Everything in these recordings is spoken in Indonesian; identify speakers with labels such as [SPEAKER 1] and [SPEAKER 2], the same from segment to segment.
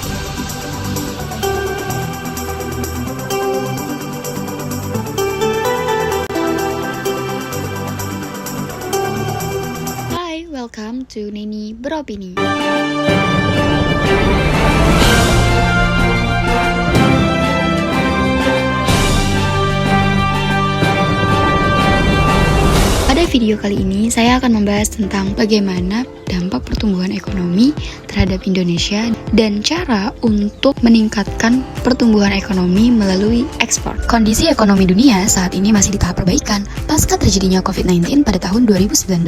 [SPEAKER 1] Hai, welcome to Neni Beropini. Pada video kali ini, saya akan membahas tentang bagaimana dampak pertumbuhan ekonomi terhadap Indonesia dan cara untuk meningkatkan pertumbuhan ekonomi melalui ekspor. Kondisi ekonomi dunia saat ini masih di tahap perbaikan pasca terjadinya COVID-19 pada tahun 2019.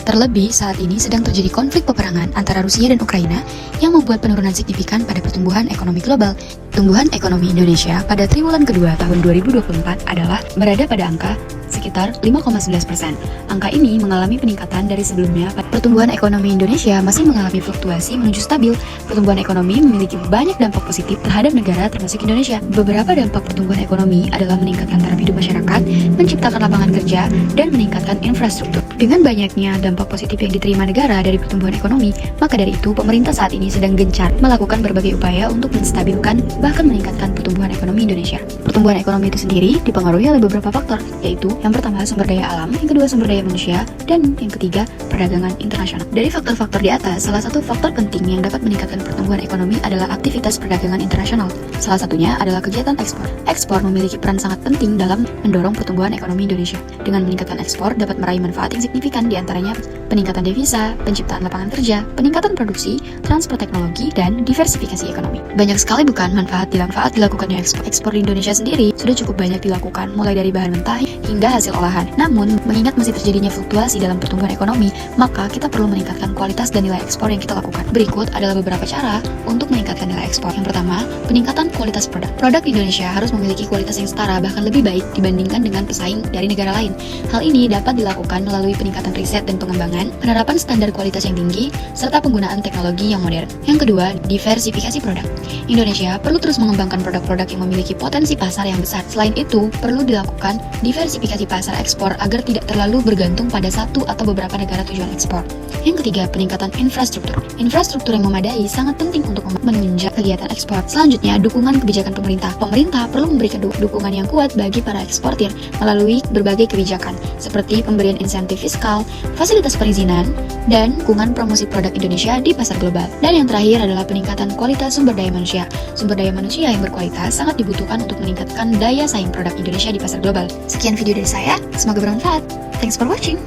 [SPEAKER 1] Terlebih, saat ini sedang terjadi konflik peperangan antara Rusia dan Ukraina yang membuat penurunan signifikan pada pertumbuhan ekonomi global. Pertumbuhan ekonomi Indonesia pada triwulan kedua tahun 2024 adalah berada pada angka sekitar 5,11%. Angka ini mengalami peningkatan dari sebelumnya. Pertumbuhan ekonomi Indonesia masih mengalami fluktuasi menuju stabil. Pertumbuhan ekonomi memiliki banyak dampak positif terhadap negara termasuk Indonesia. Beberapa dampak pertumbuhan ekonomi adalah meningkatkan taraf hidup masyarakat, menciptakan lapangan kerja, dan meningkatkan infrastruktur. Dengan banyaknya dampak positif yang diterima negara dari pertumbuhan ekonomi, maka dari itu pemerintah saat ini sedang gencar melakukan berbagai upaya untuk menstabilkan bahkan meningkatkan pertumbuhan ekonomi Indonesia. Pertumbuhan ekonomi itu sendiri dipengaruhi oleh beberapa faktor, yaitu yang pertama sumber daya alam, yang kedua sumber daya manusia, dan yang ketiga perdagangan internasional. Dari faktor-faktor di atas, salah satu faktor penting yang dapat meningkatkan pertumbuhan ekonomi adalah aktivitas perdagangan internasional. Salah satunya adalah kegiatan ekspor. Ekspor memiliki peran sangat penting dalam mendorong pertumbuhan ekonomi Indonesia. Dengan meningkatkan ekspor dapat meraih manfaat yang signifikan, diantaranya peningkatan devisa, penciptaan lapangan kerja, peningkatan produksi, transfer teknologi, dan diversifikasi ekonomi. Banyak sekali bukan manfaat dilakukannya ekspor di Indonesia sendiri sudah cukup banyak dilakukan, mulai dari bahan mentah hingga hasil olahan. Namun, mengingat masih terjadinya fluktuasi dalam pertumbuhan ekonomi, maka kita perlu meningkatkan kualitas dan nilai ekspor yang kita lakukan. Berikut adalah beberapa cara untuk meningkatkan nilai ekspor. Yang pertama, peningkatan kualitas produk. Produk Indonesia harus memiliki kualitas yang setara, bahkan lebih baik dibandingkan dengan pesaing dari negara lain. Hal ini dapat dilakukan melalui peningkatan riset dan pengembangan, penerapan standar kualitas yang tinggi, serta penggunaan teknologi yang modern. Yang kedua, diversifikasi produk. Indonesia perlu terus mengembangkan produk-produk yang memiliki potensi pasar yang besar. Selain itu, perlu dilakukan diversifikasi pasar ekspor agar tidak terlalu bergantung pada satu atau beberapa negara tujuan ekspor. Yang ketiga, peningkatan infrastruktur. Infrastruktur yang memadai sangat penting untuk menunjang kegiatan ekspor. Selanjutnya, dukungan kebijakan pemerintah. Pemerintah perlu memberikan dukungan yang kuat bagi para eksportir melalui berbagai kebijakan, seperti pemberian insentif fiskal, fasilitas perizinan, dan dukungan promosi produk Indonesia di pasar global. Dan yang terakhir adalah peningkatan kualitas sumber daya manusia. Sumber daya manusia yang berkualitas sangat dibutuhkan untuk meningkatkan daya saing produk Indonesia di pasar global. Sekian video dari saya, semoga bermanfaat. Thanks for watching.